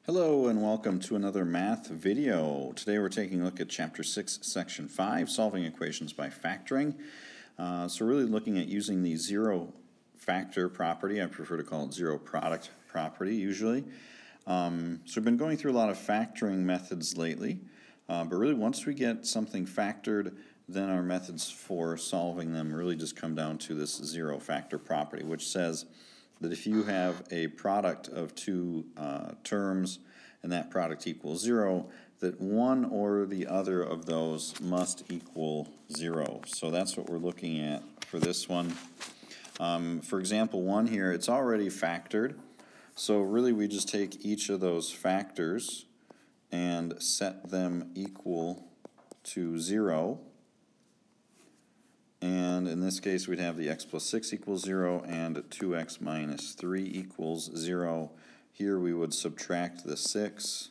Hello and welcome to another math video. Today we're taking a look at Chapter 6, Section 5, solving equations by factoring. So really looking at using the zero factor property. I prefer to call it zero product property usually. So we've been going through a lot of factoring methods lately, but really once we get something factored, then our methods for solving them really just come down to this zero factor property, which says that if you have a product of two terms and that product equals 0, that one or the other of those must equal 0. So that's what we're looking at for this one. For example 1 here, it's already factored. So really we just take each of those factors and set them equal to 0. And in this case, we'd have the x plus 6 equals 0 and 2x minus 3 equals 0. Here we would subtract the 6,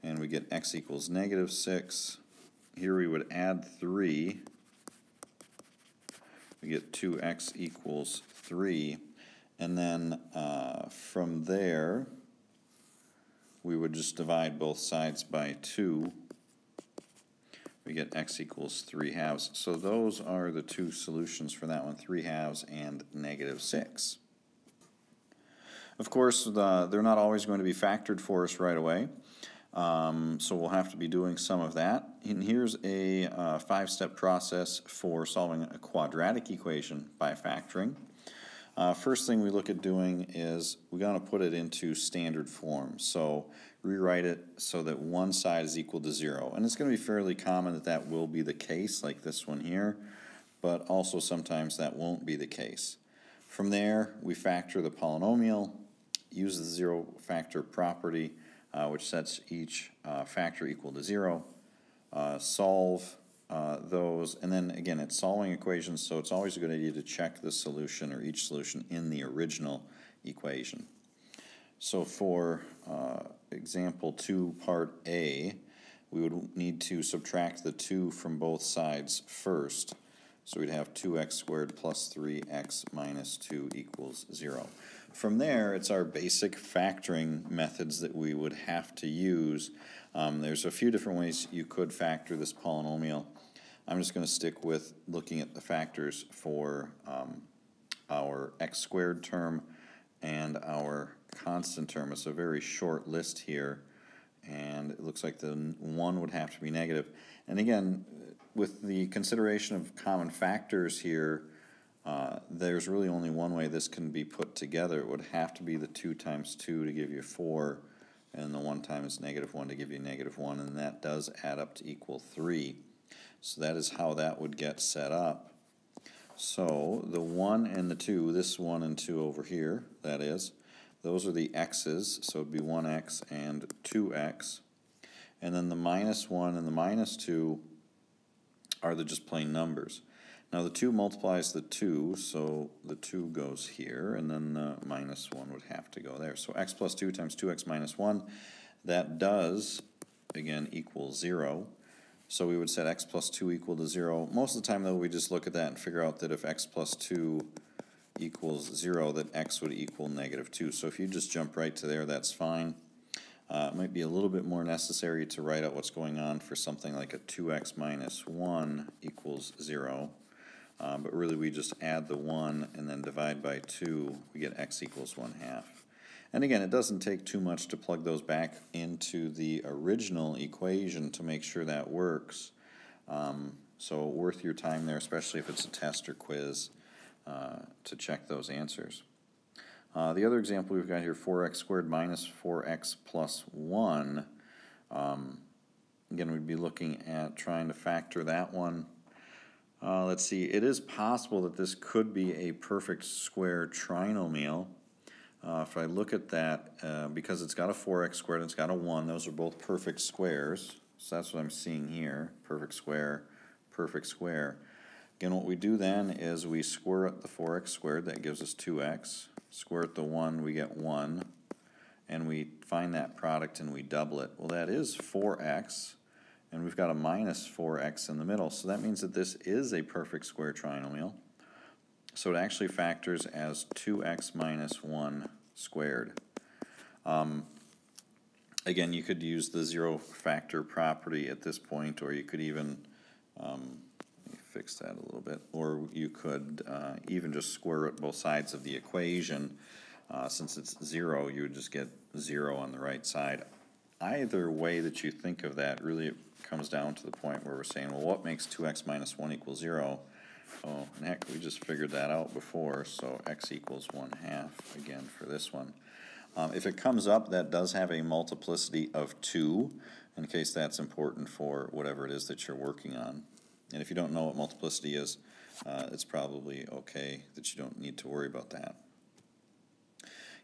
and we get x equals negative 6. Here we would add 3. We get 2x equals 3. And then from there, we would just divide both sides by 2. We get x equals 3/2. So those are the two solutions for that one, 3/2 and negative 6. Of course, they're not always going to be factored for us right away, so we'll have to be doing some of that. And here's a 5-step process for solving a quadratic equation by factoring. First thing we look at doing is we're going to put it into standard form. So rewrite it so that one side is equal to 0. And it's going to be fairly common that that will be the case, like this one here, but also sometimes that won't be the case. From there, we factor the polynomial, use the zero factor property, which sets each factor equal to 0, solve those, and then again it's solving equations, so it's always a good idea to check the solution or each solution in the original equation. So for example 2 part A, we would need to subtract the 2 from both sides first. So we'd have 2x squared plus 3x minus 2 equals 0. From there, it's our basic factoring methods that we would have to use. There's a few different ways you could factor this polynomial. I'm just going to stick with looking at the factors for our x squared term and our constant term. It's a very short list here, and it looks like the 1 would have to be negative. And again, with the consideration of common factors here, there's really only one way this can be put together. It would have to be the 2 times 2 to give you 4, and the 1 times negative 1 to give you negative 1, and that does add up to equal 3. So that is how that would get set up. So the 1 and the 2, this 1 and 2 over here, that is, those are the x's, so it would be 1x and 2x. And then the minus 1 and the minus 2 are the just plain numbers. Now the 2 multiplies the 2, so the 2 goes here, and then the minus 1 would have to go there. So x plus 2 times 2x minus 1, that does, again, equal 0. So we would set x plus 2 equal to 0. Most of the time, though, we just look at that and figure out that if x plus 2 equals 0, that x would equal negative 2. So if you just jump right to there, that's fine. It might be a little bit more necessary to write out what's going on for something like a 2x minus 1 equals 0. But really we just add the 1 and then divide by 2. We get x equals 1/2. And again, it doesn't take too much to plug those back into the original equation to make sure that works. So worth your time there, especially if it's a test or quiz, to check those answers. The other example we've got here, 4x squared minus 4x plus 1. Again, we'd be looking at trying to factor that one. Let's see, it is possible that this could be a perfect square trinomial. If I look at that, because it's got a 4x squared and it's got a 1, those are both perfect squares. So that's what I'm seeing here, perfect square, perfect square. Again, what we do then is we square root the 4x squared, that gives us 2x. Square root the 1, we get 1. And we find that product and we double it. Well, that is 4x. And we've got a minus 4x in the middle. So that means that this is a perfect square trinomial. So it actually factors as 2x minus 1 squared. Again, you could use the zero factor property at this point, or you could even, let me fix that a little bit, or you could even just square root both sides of the equation. Since it's 0, you would just get 0 on the right side. Either way that you think of that, really it comes down to the point where we're saying, well, what makes 2x minus 1 equals 0? Oh, and heck, we just figured that out before, so x equals 1/2 again for this one. If it comes up, that does have a multiplicity of 2, in case that's important for whatever it is that you're working on. And if you don't know what multiplicity is, it's probably okay that you don't need to worry about that.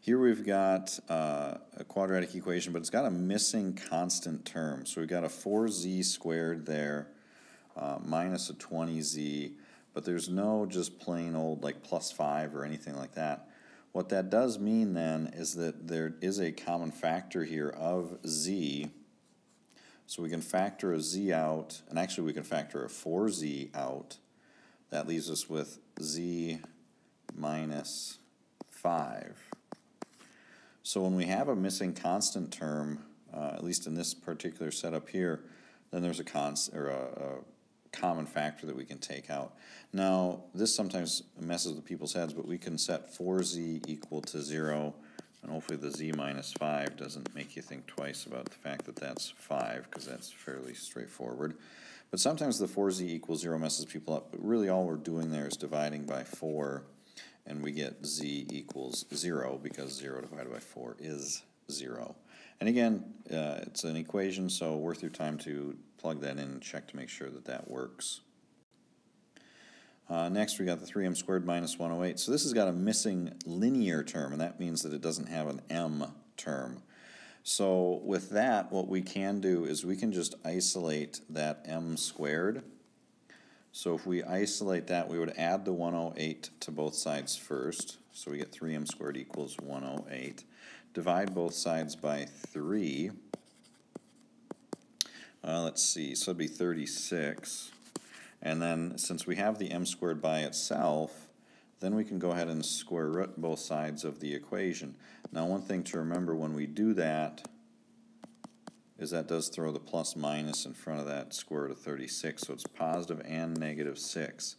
Here we've got a quadratic equation, but it's got a missing constant term. So we've got a 4z squared there, minus a 20z, but there's no just plain old like plus 5 or anything like that. What that does mean then is that there is a common factor here of z. So we can factor a z out, and actually we can factor a 4z out. That leaves us with z minus 5. So when we have a missing constant term, at least in this particular setup here, then there's a common factor that we can take out. Now, this sometimes messes with people's heads, but we can set 4z equal to 0, and hopefully the z minus 5 doesn't make you think twice about the fact that that's 5, because that's fairly straightforward. But sometimes the 4z equals 0 messes people up, but really all we're doing there is dividing by 4, and we get z equals 0, because 0 divided by 4 is 0. And again, it's an equation, so worth your time to plug that in and check to make sure that that works. Next, we got the 3m squared minus 108. So this has got a missing linear term, and that means that it doesn't have an m term. So with that, what we can do is we can just isolate that m squared. So if we isolate that, we would add the 108 to both sides first. So we get 3m squared equals 108. Divide both sides by 3. Let's see, so it'd be 36. And then since we have the m squared by itself, then we can go ahead and square root both sides of the equation. Now one thing to remember when we do that is that does throw the plus minus in front of that square root of 36, so it's positive and negative 6.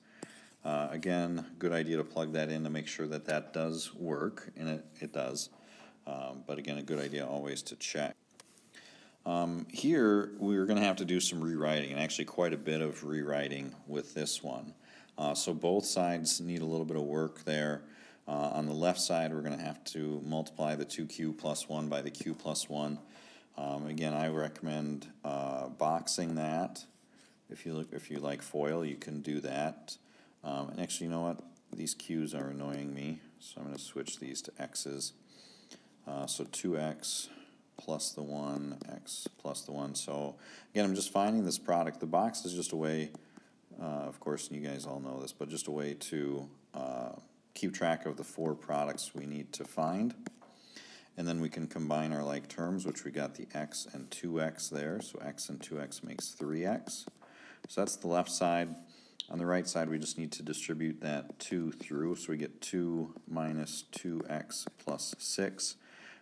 Again, good idea to plug that in to make sure that that does work, and it does. But again, a good idea always to check. Here, we're going to have to do some rewriting, and actually quite a bit of rewriting with this one. So both sides need a little bit of work there. On the left side, we're going to have to multiply the 2q plus 1 by the q plus 1. Again, I recommend boxing that. If you like FOIL, you can do that. And actually, you know what? These q's are annoying me, so I'm going to switch these to x's. So 2x plus the 1, x plus the 1. So again, I'm just finding this product. The box is just a way, of course, you guys all know this, but just a way to keep track of the 4 products we need to find. And then we can combine our like terms, which we got the x and 2x there. So x and 2x makes 3x. So that's the left side. On the right side, we just need to distribute that 2 through. So we get 2 minus 2x plus 6.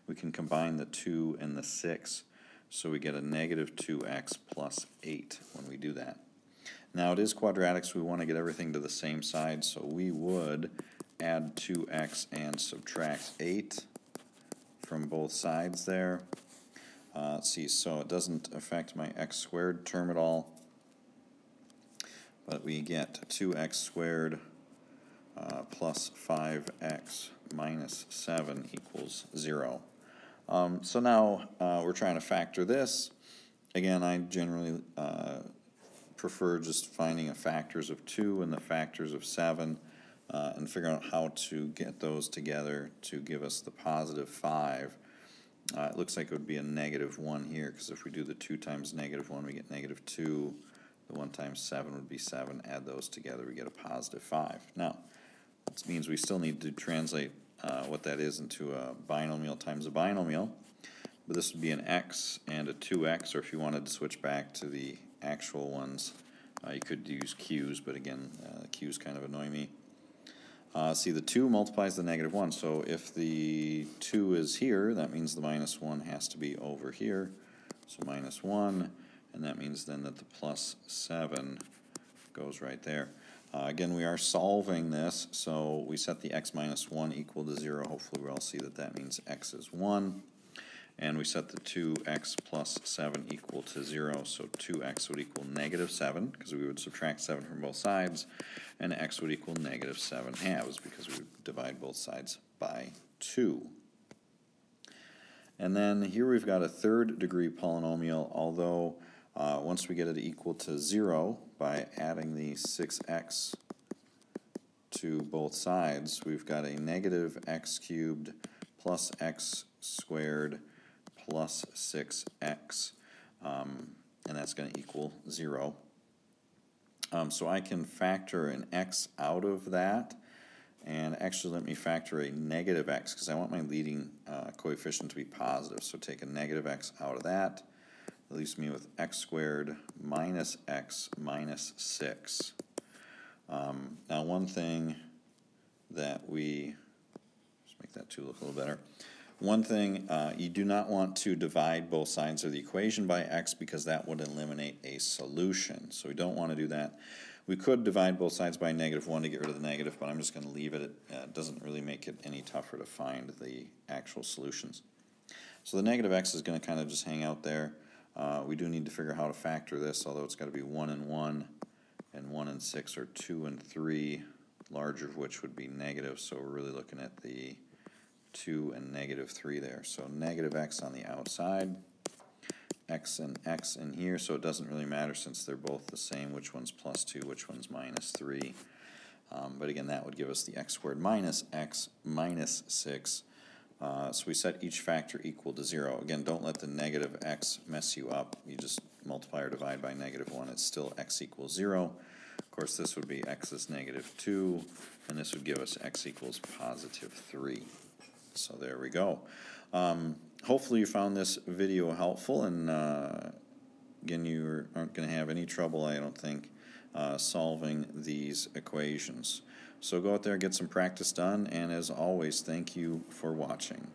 We can combine the 2 and the 6, so we get a negative 2x plus 8 when we do that. Now it is quadratic, so we want to get everything to the same side, so we would add 2x and subtract 8 from both sides there. Let's see, so it doesn't affect my x squared term at all, but we get 2x squared plus 5x minus 7 equals 0. So now we're trying to factor this. Again, I generally prefer just finding the factors of 2 and the factors of 7 and figuring out how to get those together to give us the positive 5. It looks like it would be a negative 1 here, because if we do the 2 times negative 1, we get negative 2. The 1 times 7 would be 7. Add those together, we get a positive 5. Now, this means we still need to translate what that is into a binomial times a binomial. But this would be an x and a 2x, or if you wanted to switch back to the actual ones, you could use q's, but again, q's kind of annoy me. See, the 2 multiplies the negative 1, so if the 2 is here, that means the minus 1 has to be over here. So minus 1, and that means then that the plus 7 goes right there. Again, we are solving this, so we set the x minus 1 equal to 0. Hopefully we'll all see that that means x is 1. And we set the 2x plus 7 equal to 0, so 2x would equal negative 7, because we would subtract 7 from both sides, and x would equal negative 7/2, because we would divide both sides by 2. And then here we've got a third degree polynomial, although once we get it equal to 0 by adding the 6x to both sides, we've got a negative x cubed plus x squared plus 6x, and that's going to equal 0. So I can factor an x out of that, and actually let me factor a negative x, because I want my leading coefficient to be positive. So take a negative x out of that. That leaves me with x squared minus x minus 6. Now one thing that we, just make that 2 look a little better. One thing, you do not want to divide both sides of the equation by x, because that would eliminate a solution. So we don't want to do that. We could divide both sides by negative 1 to get rid of the negative, but I'm just going to leave it. It doesn't really make it any tougher to find the actual solutions. So the negative x is going to kind of just hang out there. We do need to figure out how to factor this, although it's got to be 1 and 1, and 1 and 6 are 2 and 3, larger of which would be negative, so we're really looking at the 2 and negative 3 there. So negative x on the outside, x and x in here, so it doesn't really matter since they're both the same, which one's plus 2, which one's minus 3. But again, that would give us the x squared minus x minus 6. So we set each factor equal to 0. Again, don't let the negative x mess you up. You just multiply or divide by negative 1. It's still x equals 0. Of course, this would be x is negative 2, and this would give us x equals positive 3. So there we go. Hopefully you found this video helpful, and again, you aren't going to have any trouble, I don't think, solving these equations. So go out there, get some practice done, and as always, thank you for watching.